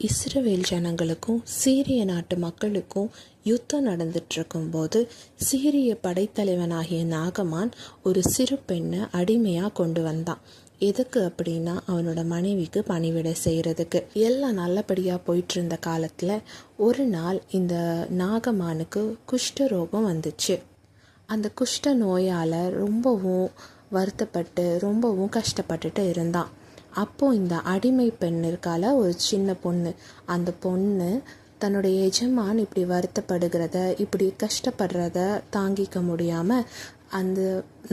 இஸ்ரவேல் ஜனங்களுக்கும் சீரிய நாட்டு மக்களுக்கும் யுத்தம் நடந்துட்டு இருக்கும்போது சீரிய படைத்தலைவனாகிய நாகமான் ஒரு சிறு பெண்ணை அடிமையாக கொண்டு வந்தான். எதுக்கு அப்படின்னா அவனோட மனைவிக்கு பணிவிடை செய்கிறதுக்கு. எல்லாம் நல்லபடியாக போயிட்டு இருந்த காலத்தில் ஒரு நாள் இந்த நாகமானுக்கு குஷ்டரோகம் வந்துச்சு. அந்த குஷ்ட நோயால் ரொம்பவும் வருத்தப்பட்டு ரொம்பவும் கஷ்டப்பட்டுட்டு இருந்தான். அப்போது இந்த அடிமை பெண் இருக்கால, ஒரு சின்ன பொண்ணு, அந்த பொண்ணு தன்னுடைய எஜமான் இப்படி வருத்தப்படுகிறத இப்படி கஷ்டப்படுறத தாங்கிக்க முடியாமல் அந்த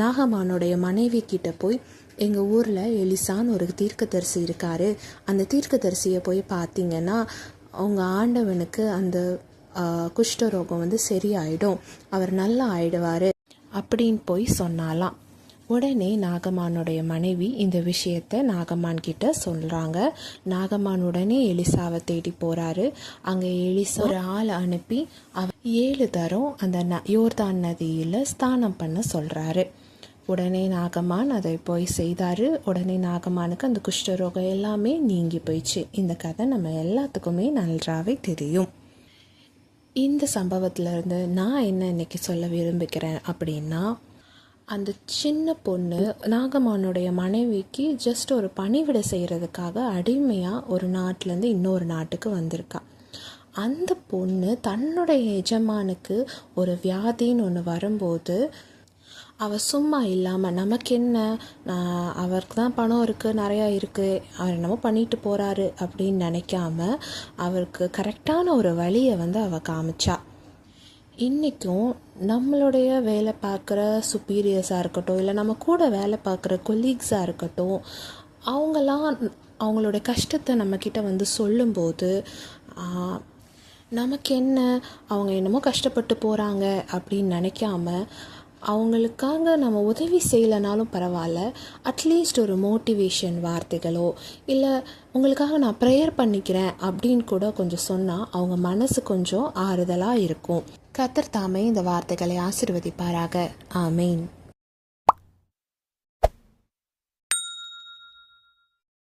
நாகமானுடைய மனைவி கிட்ட போய், எங்கள் ஊரில் எலிசான்னு ஒரு தீர்க்கதரிசி இருக்கார், அந்த தீர்க்கதரிசியை போய் பார்த்தீங்கன்னா அவங்க ஆண்டவனுக்கு அந்த குஷ்டரோகம் சரியாயிடும், அவர் நல்லா ஆயிடுவார் அப்படின்னு போய் சொன்னாலாம். உடனே நாகமானுடைய மனைவி இந்த விஷயத்தை நாகமான் கிட்ட சொல்கிறாங்க. நாகமான் உடனே எலிசாவை தேடி போகிறாரு. அங்கே எலிசா ஒரு ஆள் அனுப்பி அவர் 7 தரம் அந்த யோர்தான் நதியில் ஸ்நானம் பண்ண சொல்கிறாரு. உடனே நாகமான் அதை போய் செய்தார். உடனே நாகமானுக்கு அந்த குஷ்டரோகம் எல்லாமே நீங்கி போயிடுச்சு. இந்த கதை நம்ம எல்லாத்துக்குமே நன்றாவே தெரியும். இந்த சம்பவத்திலேருந்து நான் என்ன இன்னைக்கு சொல்ல விரும்புகிறேன் அப்படின்னா, அந்த சின்ன பொண்ணு நாகமானுடைய மனைவிக்கு ஜஸ்ட் ஒரு பணிவிடை செய்கிறதுக்காக அடிமையாக ஒரு நாட்டிலேருந்து இன்னொரு நாட்டுக்கு வந்திருக்கா. அந்த பொண்ணு தன்னுடைய எஜமானுக்கு ஒரு வியாதின்னு ஒன்று வரும்போது அவள் சும்மா இல்லாமல், நமக்கு என்ன, அவருக்கு தான் பணம் இருக்குது, நிறையா இருக்குது, அவர் என்னமோ பண்ணிட்டு போகிறாரு அப்படின்னு நினைக்காம அவருக்கு கரெக்டான ஒரு வழியை அவள் காமிச்சா. இன்றைக்கும் நம்மளுடைய வேலை பார்க்குற சுப்பீரியர்ஸாக இருக்கட்டும், இல்லை நம்ம கூட வேலை பார்க்குற கொலீக்ஸாக இருக்கட்டும், அவங்களாம் அவங்களோட கஷ்டத்தை நம்மக்கிட்ட சொல்லும்போது நமக்கு என்ன, அவங்க என்னமோ கஷ்டப்பட்டு போகிறாங்க அப்படின்னு நினைக்காம அவங்களுக்காக நம்ம உதவி செய்யலைனாலும் பரவாயில்ல, அட்லீஸ்ட் ஒரு மோட்டிவேஷன் வார்த்தைகளோ இல்லை உங்களுக்காக நான் ப்ரேயர் பண்ணிக்கிறேன் அப்படின்னு கூட கொஞ்சம் சொன்னால் அவங்க மனசு கொஞ்சம் ஆறுதலாக இருக்கும். கர்த்தர் தாமே இந்த வார்த்தைகளை ஆசீர்வதிப்பாராக. ஆமீன்.